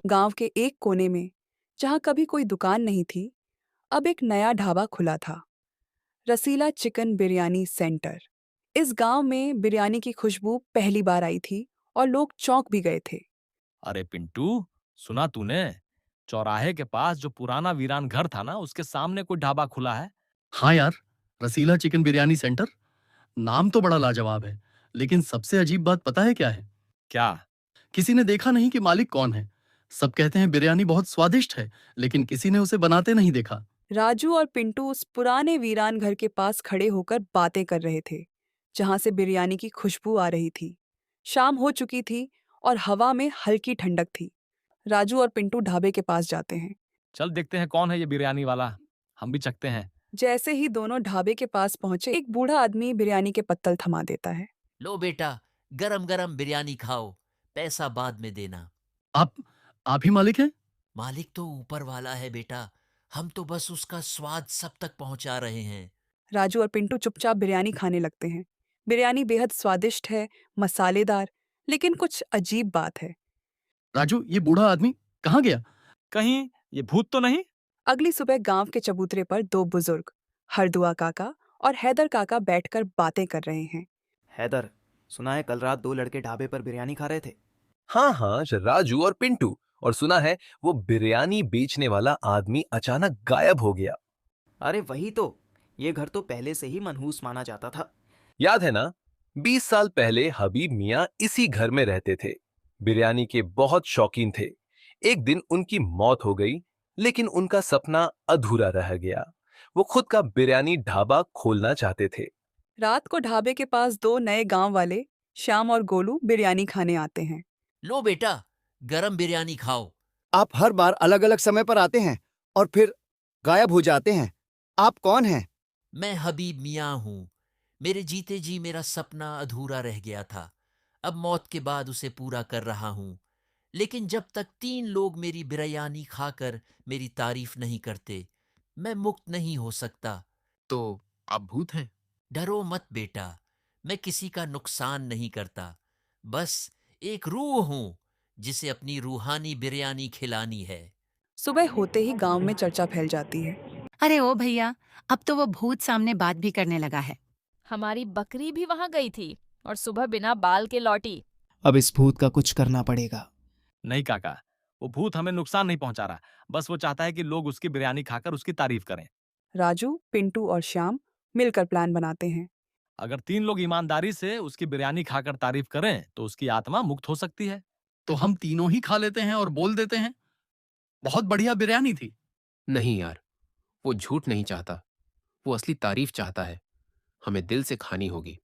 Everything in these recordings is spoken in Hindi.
गांव के एक कोने में, जहां कभी कोई दुकान नहीं थी, अब एक नया ढाबा खुला था। रसीला चिकन बिरयानी सेंटर। इस गांव में बिरयानी की खुशबू पहली बार आई थी और लोग चौंक भी गए थे। अरे पिंटू, सुना तूने? चौराहे के पास जो पुराना वीरान घर था ना, उसके सामने कोई ढाबा खुला है। हाँ यार, रसीला चिकन बिरयानी सेंटर। नाम तो बड़ा लाजवाब है, लेकिन सबसे अजीब बात पता है क्या है? क्या? किसी ने देखा नहीं कि मालिक कौन है। सब कहते हैं बिरयानी बहुत स्वादिष्ट है, लेकिन किसी ने उसे बनाते नहीं देखा। राजू और पिंटू उस पुराने वीरान घर के पास खड़े होकर बातें कर रहे थे, जहां से बिरयानी की खुशबू आ रही थी। शाम हो चुकी थी और हवा में हल्की ठंडक थी। राजू और पिंटू ढाबे के पास जाते हैं। चल देखते हैं कौन है ये बिरयानी वाला। हम भी चखते हैं। जैसे ही दोनों ढाबे के पास पहुंचे, एक बूढ़ा आदमी बिरयानी के पत्तल थमा देता है। लो बेटा, गरम गरम बिरयानी खाओ, पैसा बाद में देना। आप आप ही मालिक हैं? मालिक तो ऊपर वाला है बेटा, हम तो बस उसका स्वाद सब तक पहुंचा रहे हैं। राजू और पिंटू चुपचाप बिरयानी खाने लगते हैं। बिरयानी बेहद स्वादिष्ट है, मसालेदार, लेकिन कुछ अजीब बात है। राजू, ये बूढ़ा आदमी कहाँ गया? कहीं ये भूत तो नहीं? अगली सुबह गांव के चबूतरे पर दो बुजुर्ग, हरदुआ काका और हैदर काका बैठकर बातें कर रहे हैं। हैदर, सुना है कल रात दो लड़के ढाबे पर बिरयानी खा रहे थे। हाँ हाँ, राजू और पिंटू। और सुना है वो बिरयानी बेचने वाला आदमी अचानक गायब हो गया। अरे वही तो, ये घर तो पहले से ही मनहूस माना जाता था। याद है ना, 20 साल पहले हबीब मियाँ इसी घर में रहते थे। बिरयानी के बहुत शौकीन थे। एक दिन उनकी मौत हो गई, लेकिन उनका सपना अधूरा रह गया। वो खुद का बिरयानी ढाबा खोलना चाहते थे। रात को ढाबे के पास दो नए गांव वाले, श्याम और गोलू, बिरयानी खाने आते हैं। लो बेटा, गरम बिरयानी खाओ। आप हर बार अलग अलग समय पर आते हैं और फिर गायब हो जाते हैं। आप कौन हैं? मैं हबीब मियाँ हूँ। मेरे जीते जी मेरा सपना अधूरा रह गया था, अब मौत के बाद उसे पूरा कर रहा हूँ। लेकिन जब तक 3 लोग मेरी बिरयानी खाकर मेरी तारीफ नहीं करते, मैं मुक्त नहीं हो सकता। तो आप भूत हैं? डरो मत बेटा, मैं किसी का नुकसान नहीं करता, बस एक रूह हूँ जिसे अपनी रूहानी बिरयानी खिलानी है। सुबह होते ही गांव में चर्चा फैल जाती है। अरे ओ भैया, अब तो वो भूत सामने बात भी करने लगा है। हमारी बकरी भी वहां गई थी और सुबह बिना बाल के लौटी। अब इस भूत का कुछ करना पड़ेगा। नहीं काका, वो भूत हमें नुकसान नहीं पहुंचा रहा। बस वो चाहता है कि लोग उसकी बिरयानी खाकर उसकी तारीफ करें। राजू, पिंटू और श्याम मिलकर प्लान बनाते हैं। अगर 3 लोग ईमानदारी से उसकी बिरयानी खाकर तारीफ करें, तो उसकी आत्मा मुक्त हो सकती है। तो हम तीनों ही खा लेते हैं और बोल देते हैं, बहुत बढ़िया बिरयानी थी। नहीं यार, वो झूठ नहीं चाहता, वो असली तारीफ चाहता है। हमें दिल से खानी होगी।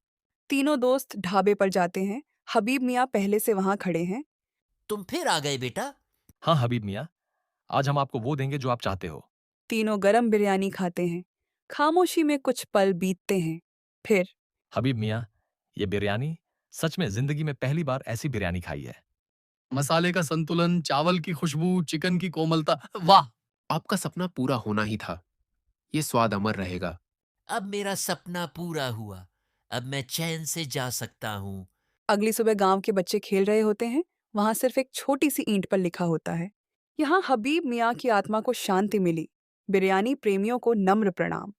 तीनों दोस्त ढाबे पर जाते हैं। हबीब मियाँ पहले से वहां खड़े हैं। तुम फिर आ गए बेटा। हाँ हबीब मियाँ, आज हम आपको वो देंगे जो आप चाहते हो। तीनों गरम बिरयानी खाते हैं। खामोशी में कुछ पल बीतते हैं। फिर हबीब मियाँ, ये बिरयानी सच में जिंदगी में पहली बार ऐसी बिरयानी खाई है। मसाले का संतुलन, चावल की खुशबू, चिकन की कोमलता, वाह! आपका सपना पूरा होना ही था। ये स्वाद अमर रहेगा। अब मेरा सपना पूरा हुआ, अब मैं चैन से जा सकता हूँ। अगली सुबह गांव के बच्चे खेल रहे होते हैं। वहां सिर्फ एक छोटी सी ईंट पर लिखा होता है, यहाँ हबीब मियाँ की आत्मा को शांति मिली। बिरयानी प्रेमियों को नम्र प्रणाम।